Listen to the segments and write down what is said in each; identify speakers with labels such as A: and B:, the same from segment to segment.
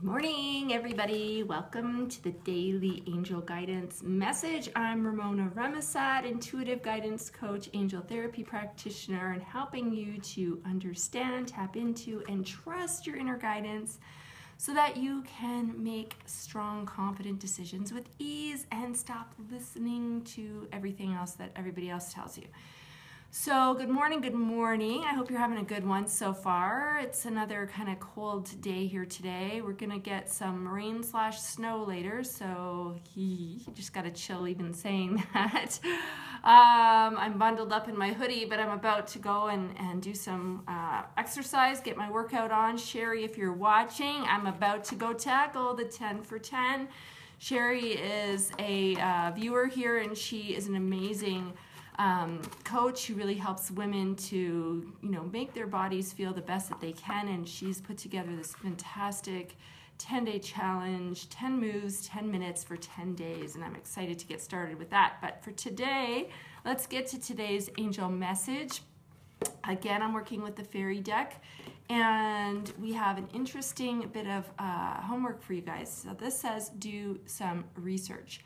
A: Good morning, everybody. Welcome to the Daily Angel Guidance Message. I'm Ramona Remisat, intuitive guidance coach, angel therapy practitioner, and helping you to understand, tap into, and trust your inner guidance so that you can make strong, confident decisions with ease and stop listening to everything else that everybody else tells you. So good morning, good morning. I hope you're having a good one so far. It's another kind of cold day here today. We're gonna get some rain/snow later, so you just gotta chill even saying that. I'm bundled up in my hoodie, but I'm about to go and do some exercise, get my workout on. Sherry, if you're watching, I'm about to go tackle the 10 for 10. Sherry is a viewer here, and she is an amazing coach who really helps women to, make their bodies feel the best that they can. And she's put together this fantastic 10-day challenge, 10 moves, 10 minutes for 10 days. And I'm excited to get started with that. But for today, let's get to today's angel message. Again, I'm working with the fairy deck, and we have an interesting bit of homework for you guys. So this says do some research.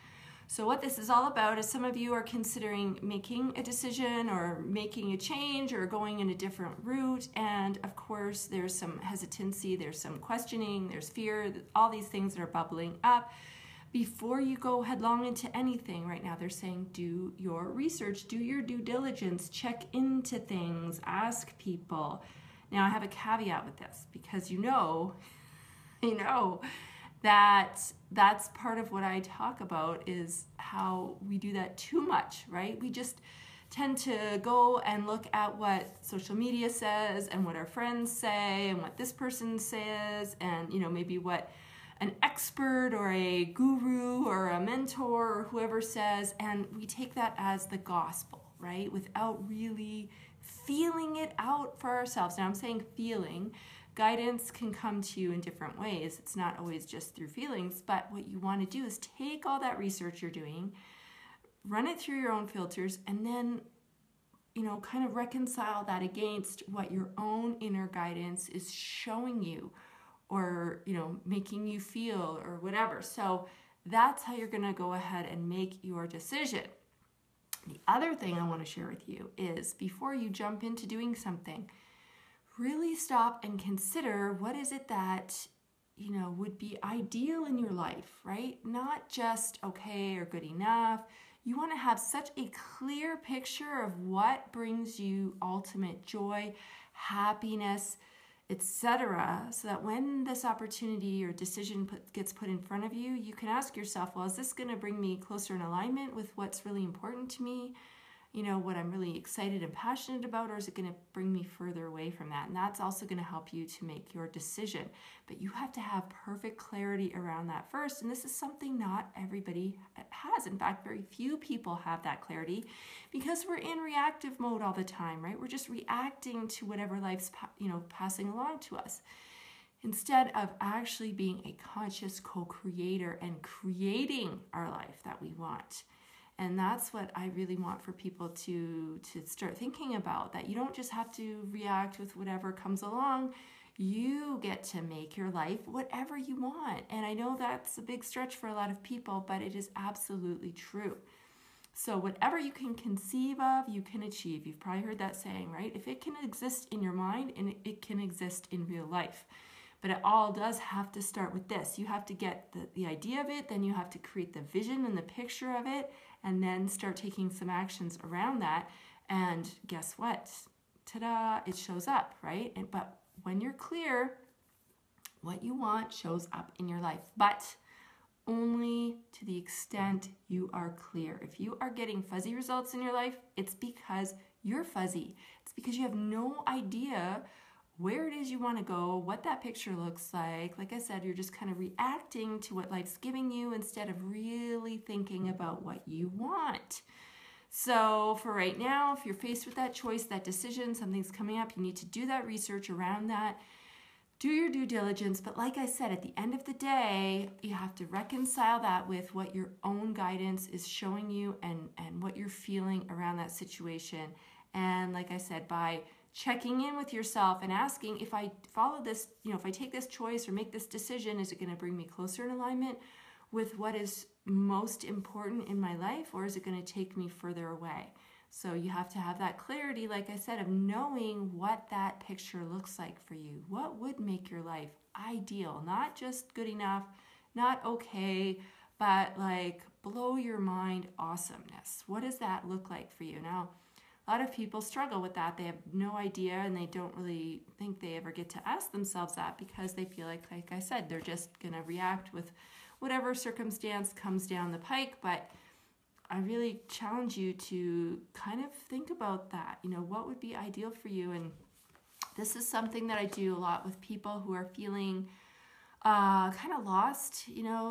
A: So what this is all about is some of you are considering making a decision or making a change or going in a different route. And of course, there's some hesitancy, there's some questioning, there's fear, all these things that are bubbling up. Before you go headlong into anything right now, they're saying do your research, do your due diligence, check into things, ask people. Now I have a caveat with this because that's part of what I talk about is how we do that too much, right? We just tend to go and look at what social media says and what our friends say and what this person says and, maybe what an expert or a guru or a mentor or whoever says, and we take that as the gospel, right? Without really feeling it out for ourselves. Now I'm saying feeling. Guidance can come to you in different ways. It's not always just through feelings, but what you want to do is take all that research you're doing, run it through your own filters, and then, kind of reconcile that against what your own inner guidance is showing you or, making you feel or whatever. So that's how you're going to go ahead and make your decision. The other thing I want to share with you is before you jump into doing something, really stop and consider what is it that, would be ideal in your life, right? Not just okay or good enough. You want to have such a clear picture of what brings you ultimate joy, happiness, etc., so that when this opportunity or decision gets put in front of you, you can ask yourself, well, is this going to bring me closer in alignment with what's really important to me? What I'm really excited and passionate about, or is it going to bring me further away from that? And that's also going to help you to make your decision. But you have to have perfect clarity around that first. And this is something not everybody has. In fact, very few people have that clarity because we're in reactive mode all the time, right? We're just reacting to whatever life's, passing along to us, instead of actually being a conscious co-creator and creating our life that we want. And that's what I really want for people to start thinking about, that you don't just have to react with whatever comes along. You get to make your life whatever you want. And I know that's a big stretch for a lot of people, but it is absolutely true. So whatever you can conceive of, you can achieve. You've probably heard that saying, right? If it can exist in your mind, and it can exist in real life. But it all does have to start with this. You have to get the idea of it, then you have to create the vision and the picture of it, and then start taking some actions around that. And guess what? Ta-da, it shows up, right? But when you're clear, what you want shows up in your life. But only to the extent you are clear. If you are getting fuzzy results in your life, it's because you're fuzzy. It's because you have no idea where it is you want to go, what that picture looks like. Like I said, you're just kind of reacting to what life's giving you instead of really thinking about what you want. So for right now, if you're faced with that choice, that decision, something's coming up, you need to do that research around that. Do your due diligence. But like I said, at the end of the day, you have to reconcile that with what your own guidance is showing you and what you're feeling around that situation. And like I said, by checking in with yourself and asking, if I follow this, if I take this choice or make this decision, is it going to bring me closer in alignment with what is most important in my life, or is it going to take me further away? So you have to have that clarity, like I said, of knowing what that picture looks like for you. What would make your life ideal? Not just good enough, not okay, but like blow your mind awesomeness. What does that look like for you? Now, a lot of people struggle with that. They have no idea, and they don't really think they ever get to ask themselves that, because they feel like I said, they're just going to react with whatever circumstance comes down the pike. But I really challenge you to kind of think about that. What would be ideal for you? And this is something that I do a lot with people who are feeling kind of lost.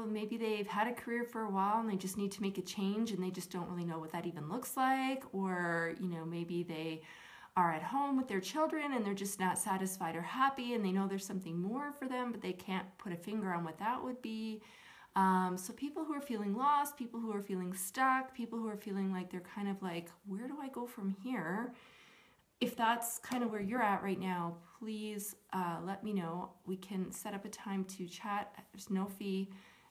A: Maybe they've had a career for a while and they just need to make a change, and they just don't really know what that even looks like. Or, maybe they are at home with their children and they're just not satisfied or happy, and they know there's something more for them, but they can't put a finger on what that would be. So people who are feeling lost, people who are feeling stuck, people who are feeling like they're kind of like, where do I go from here? If that's kind of where you're at right now, please let me know. We can set up a time to chat. There's no fee.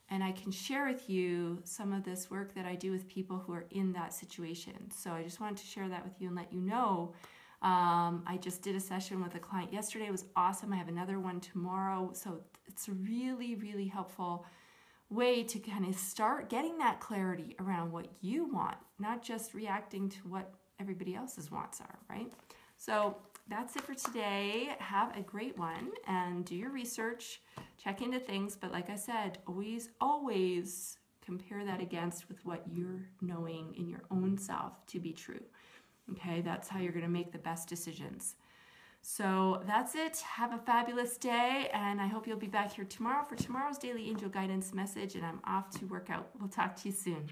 A: And I can share with you some of this work that I do with people who are in that situation. So I just wanted to share that with you and let you know. I just did a session with a client yesterday. It was awesome. I have another one tomorrow. So it's a really, really helpful way to kind of start getting that clarity around what you want, not just reacting to what everybody else's wants are, right? So that's it for today. Have a great one and do your research, check into things. But like I said, always compare that against with what you're knowing in your own self to be true. Okay, that's how you're going to make the best decisions. So that's it. Have a fabulous day, and I hope you'll be back here tomorrow for tomorrow's Daily Angel Guidance message, and I'm off to work out. We'll talk to you soon.